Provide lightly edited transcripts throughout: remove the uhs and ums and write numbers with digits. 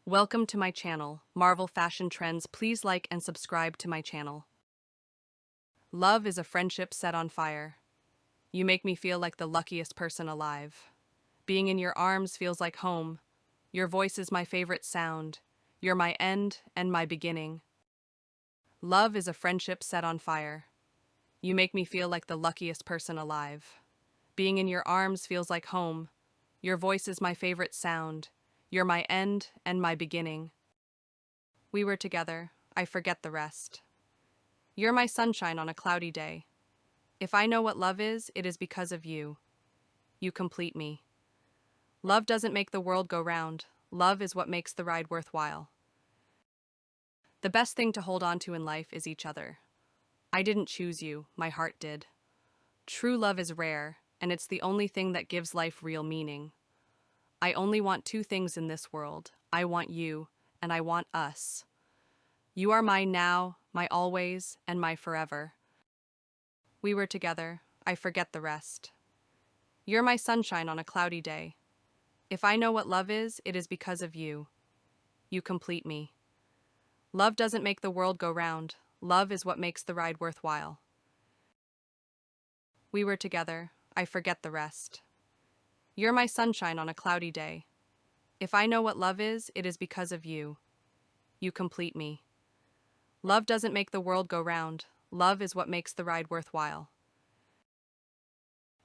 Welcome to my channel, Marvel Fashion Trends. Please like and subscribe to my channel. Love is a friendship set on fire. You make me feel like the luckiest person alive. Being in your arms feels like home. Your voice is my favorite sound. You're my end and my beginning. Love is a friendship set on fire. You make me feel like the luckiest person alive. Being in your arms feels like home. Your voice is my favorite sound. You're my end and my beginning. We were together, I forget the rest. You're my sunshine on a cloudy day. If I know what love is, it is because of you. You complete me. Love doesn't make the world go round. Love is what makes the ride worthwhile. The best thing to hold on to in life is each other. I didn't choose you, my heart did. True love is rare, and it's the only thing that gives life real meaning. I only want two things in this world. I want you, and I want us. You are my now, my always, and my forever. We were together, I forget the rest. You're my sunshine on a cloudy day. If I know what love is, it is because of you. You complete me. Love doesn't make the world go round. Love is what makes the ride worthwhile. We were together, I forget the rest. You're my sunshine on a cloudy day. If I know what love is, it is because of you. You complete me. Love doesn't make the world go round. Love is what makes the ride worthwhile.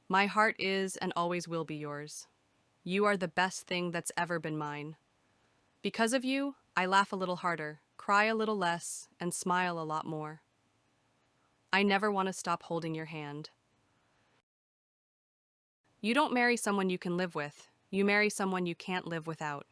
My heart is and always will be yours. You are the best thing that's ever been mine. Because of you, I laugh a little harder, cry a little less, and smile a lot more. I never want to stop holding your hand. You don't marry someone you can live with. You marry someone you can't live without.